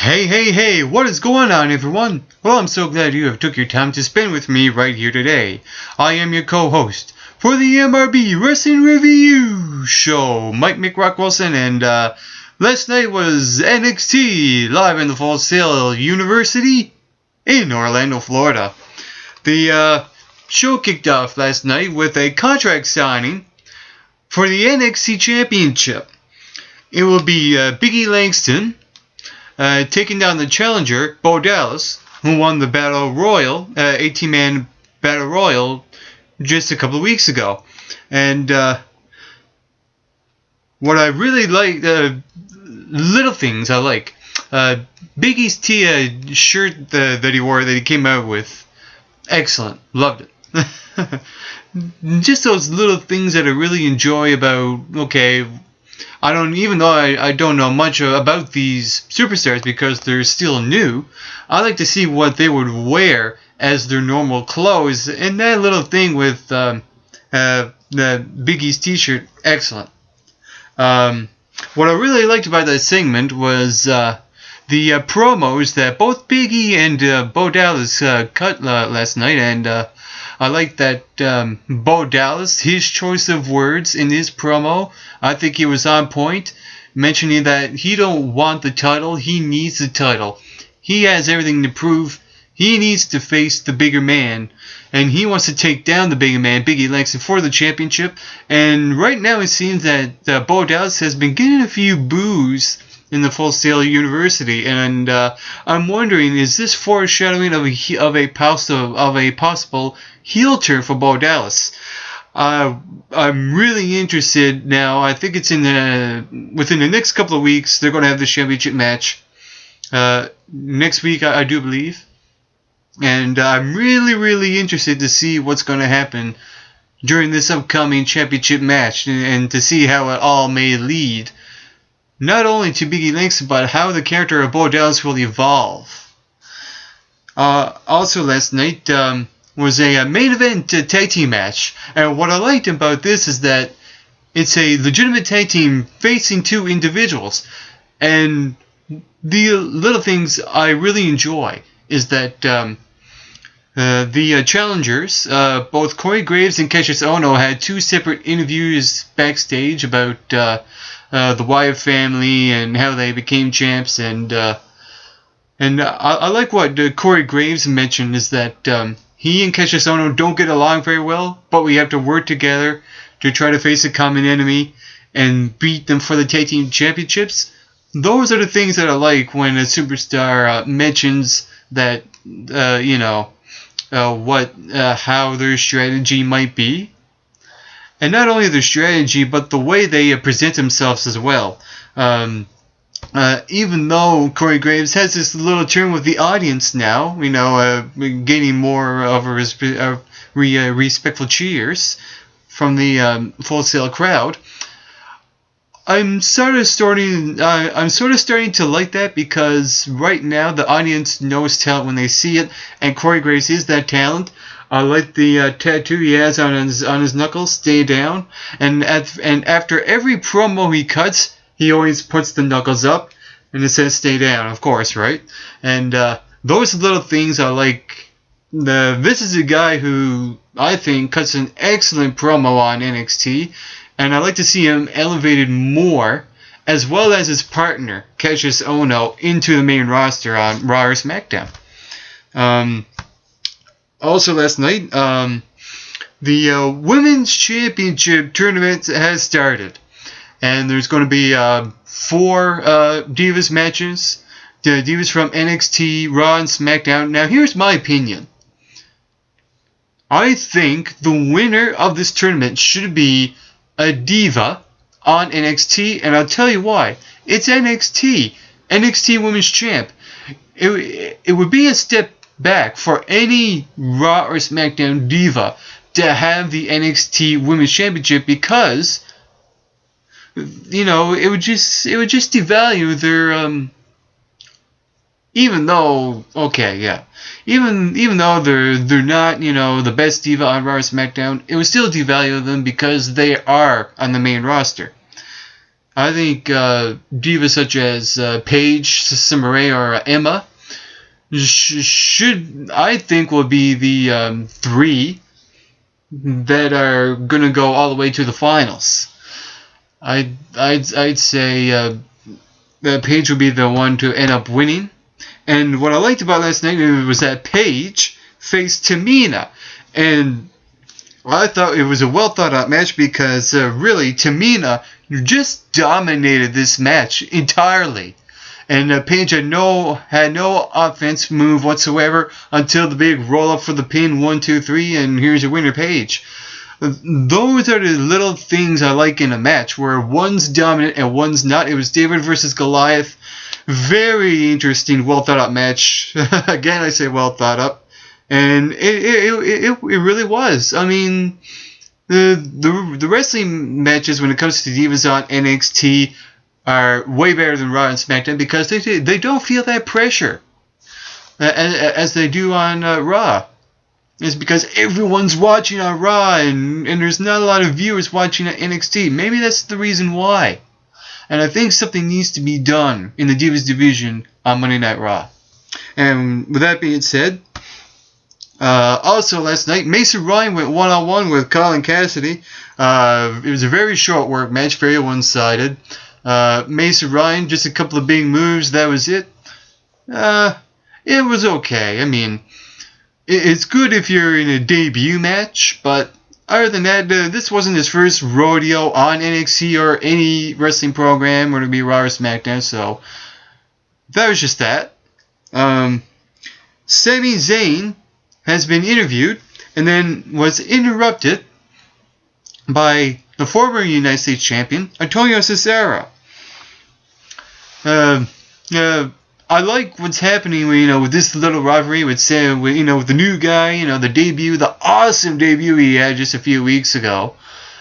Hey, what is going on, everyone? Well, I'm so glad you have took your time to spend with me right here today. I am your co-host for the MRB Wrestling Review Show, Mike McRock-Wilson, and last night was NXT live in the Full Sail University in Orlando, Florida. The show kicked off last night with a contract signing for the NXT Championship. It will be Biggie Langston taking down the challenger, Bo Dallas, who won the Battle Royal, 18-man Battle Royal, just a couple of weeks ago. And what I really like, little things I like. Biggie's shirt that he wore, that he came out with, excellent. Loved it. Just those little things that I really enjoy about, even though I don't know much about these superstars because they're still new, I like to see what they would wear as their normal clothes. And that little thing with the Biggie's t-shirt, excellent. What I really liked about that segment was the promos that both Biggie and Bo Dallas cut last night, and I like that Bo Dallas, his choice of words in his promo, I think he was on point, mentioning that he don't want the title, he needs the title. He has everything to prove. He needs to face the bigger man, and he wants to take down the bigger man, Biggie Langston, for the championship. And right now it seems that Bo Dallas has been getting a few boos in the Full Sail University, and I'm wondering, is this foreshadowing of a possible heel turn for Bo Dallas? I'm really interested now. I think it's within the next couple of weeks they're going to have the championship match. Next week, I do believe, and I'm really interested to see what's going to happen during this upcoming championship match, and to see how it all may lead. Not only to Biggie Langston, but how the character of Bo Dallas will evolve. Also last night was a main event tag team match. And what I liked about this is that it's a legitimate tag team facing two individuals. And the little things I really enjoy is that the challengers, both Corey Graves and Cassius Ohno, had two separate interviews backstage about the Wyatt family and how they became champs, and I like what Corey Graves mentioned, is that he and Cassius Ohno don't get along very well, but we have to work together to try to face a common enemy and beat them for the tag team championships. Those are the things that I like when a superstar mentions that how their strategy might be. And not only their strategy, but the way they present themselves as well. Even though Corey Graves has this little turn with the audience now, gaining more of a respectful cheers from the Full Sail crowd, I'm sort of starting to like that, because right now the audience knows talent when they see it, and Corey Graves is that talent. I like the tattoo he has on his knuckles, "Stay Down," and after every promo he cuts, he always puts the knuckles up, and it says "Stay Down," of course, right? And those little things I like. This is a guy who I think cuts an excellent promo on NXT, and I like to see him elevated more, as well as his partner Cassius Ohno, into the main roster on Raw or SmackDown. Also last night, the Women's Championship Tournament has started. And there's going to be 4 Divas matches. The Divas from NXT, Raw, and SmackDown. Now, here's my opinion. I think the winner of this tournament should be a Diva on NXT, and I'll tell you why. It's NXT. NXT Women's Champ. It would be a step back for any Raw or SmackDown Diva to have the NXT Women's Championship, because it would just devalue their even though they're not the best Diva on Raw or SmackDown, it would still devalue them because they are on the main roster. I think divas such as Paige, Summer or Emma should, I think, will be the 3 that are gonna go all the way to the finals. I'd say that Paige would be the one to end up winning. And what I liked about last night was that Paige faced Tamina, and I thought it was a well thought out match because really Tamina just dominated this match entirely. And Paige had no offense move whatsoever until the big roll up for the pin, 1, 2, 3, and here's your winner, Paige. Those are the little things I like in a match where one's dominant and one's not. It was David versus Goliath. Very interesting, well thought out match. Again, I say well thought up, and it really was. I mean, the wrestling matches when it comes to divas on NXT are way better than Raw and SmackDown because they don't feel that pressure as they do on Raw. It's because everyone's watching on Raw and there's not a lot of viewers watching at NXT. Maybe that's the reason why. And I think something needs to be done in the Divas division on Monday Night Raw. And with that being said, also last night, Mason Ryan went one-on-one with Colin Cassidy. It was a very short work match, very one-sided. Mason Ryan, just a couple of big moves, that was it. It was okay. I mean, it's good if you're in a debut match, but other than that, this wasn't his first rodeo on NXT or any wrestling program, or to be Raw or SmackDown, so that was just that. Sami Zayn has been interviewed and then was interrupted by the former United States champion, Antonio Cesaro. I like what's happening, with this little rivalry with Sam, with the new guy, the awesome debut he had just a few weeks ago,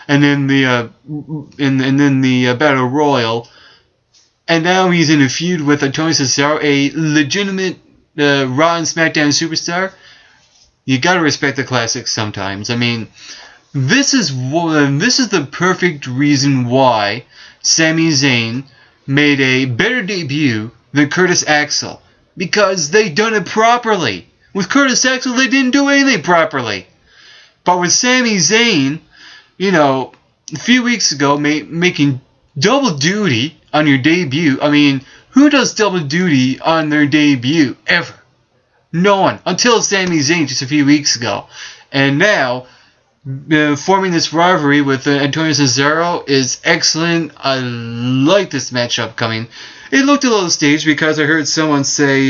and then the Battle Royal, and now he's in a feud with Antonio Cesaro, a legitimate Raw and SmackDown superstar. You gotta respect the classics sometimes. I mean, this is the perfect reason why Sami Zayn made a better debut than Curtis Axel, because they done it properly. With Curtis Axel, they didn't do anything properly. But with Sami Zayn, a few weeks ago, making double duty on your debut. I mean, who does double duty on their debut ever? No one, until Sami Zayn just a few weeks ago. And now, forming this rivalry with Antonio Cesaro is excellent. I like this matchup coming. It looked a little staged because I heard someone say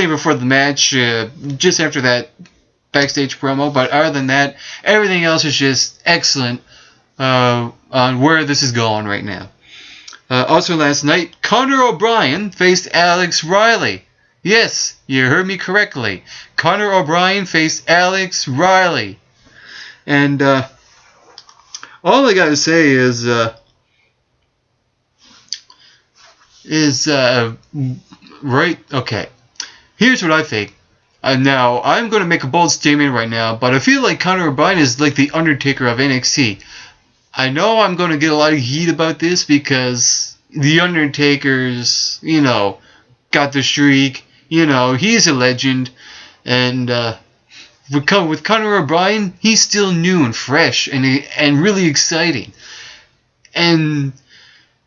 before the match, just after that backstage promo. But other than that, everything else is just excellent on where this is going right now. Also last night, Conor O'Brien faced Alex Riley. Yes, you heard me correctly. Conor O'Brien faced Alex Riley. And all I gotta say is right. Okay, here's what I think. Now I'm gonna make a bold statement right now, but I feel like Conor O'Brien is like the Undertaker of NXT. I know I'm gonna get a lot of heat about this because the Undertaker's, got the streak. He's a legend, and with Conor O'Brien, he's still new and fresh and really exciting. And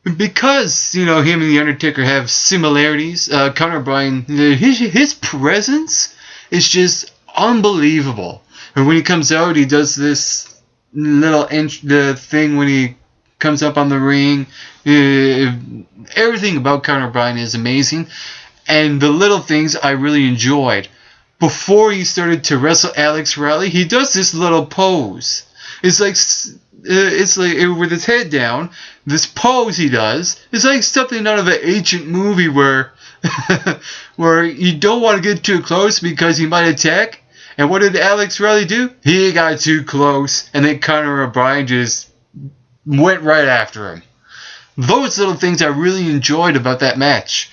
because, him and The Undertaker have similarities, Conor O'Brien, his presence is just unbelievable. And when he comes out, he does this little the thing when he comes up on the ring. Everything about Conor O'Brien is amazing. And the little things I really enjoyed. Before he started to wrestle Alex Riley, he does this little pose. It's like with his head down, this pose he does is like something out of an ancient movie where where you don't want to get too close because he might attack. And what did Alex Riley do? He got too close, and then Conor O'Brien just went right after him. Those little things I really enjoyed about that match.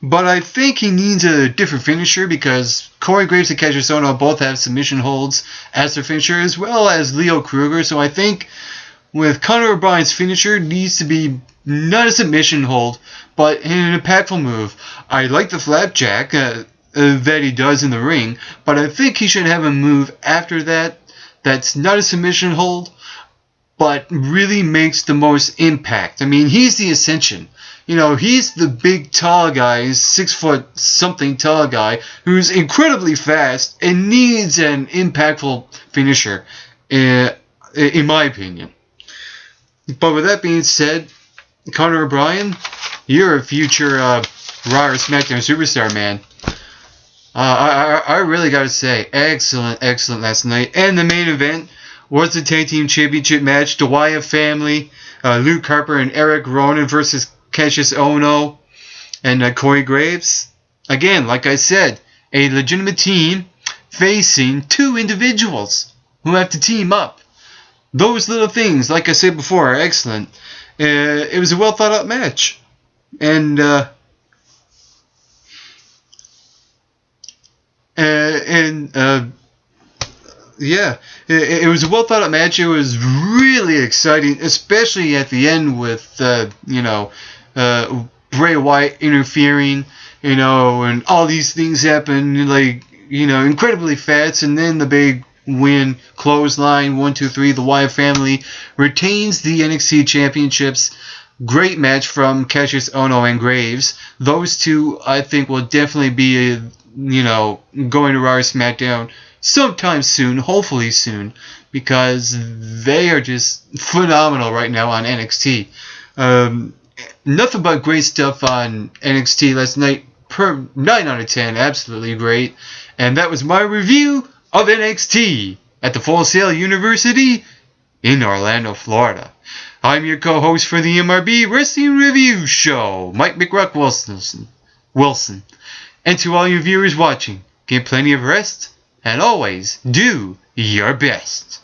But I think he needs a different finisher because Corey Graves and Kajisono both have submission holds as their finisher, as well as Leo Kruger. So I think with Conor O'Brien's finisher needs to be not a submission hold, but an impactful move. I like the flapjack that he does in the ring, but I think he should have a move after that that's not a submission hold, but really makes the most impact. I mean, he's the Ascension. You know, he's the big tall guy, 6 foot something tall guy, who's incredibly fast and needs an impactful finisher, in my opinion. But with that being said, Conor O'Brien, you're a future Raw or SmackDown superstar, man. I really gotta say, excellent last night. And the main event was the Tag Team Championship match. The Wyatt family, Luke Harper and Eric Rowan versus Cassius Ohno and Corey Graves. Again, like I said, a legitimate team facing two individuals who have to team up. Those little things, like I said before, are excellent. It was a well thought out match. And yeah, it was a well thought out match. It was really exciting, especially at the end with Bray Wyatt interfering, and all these things happen like incredibly fast, and then the big win, clothesline, 1, 2, 3. The Wyatt family retains the NXT championships. Great match from Cassius Ohno and Graves. Those two, I think, will definitely be going to Raw or SmackDown sometime soon, hopefully soon, because they are just phenomenal right now on NXT. Nothing but great stuff on NXT last night. 9 out of 10, absolutely great. And that was my review of NXT at the Full Sail University in Orlando, Florida. I'm your co-host for the MRB Wrestling Review Show, Mike McRuck Wilson. And to all you viewers watching, get plenty of rest, and always do your best.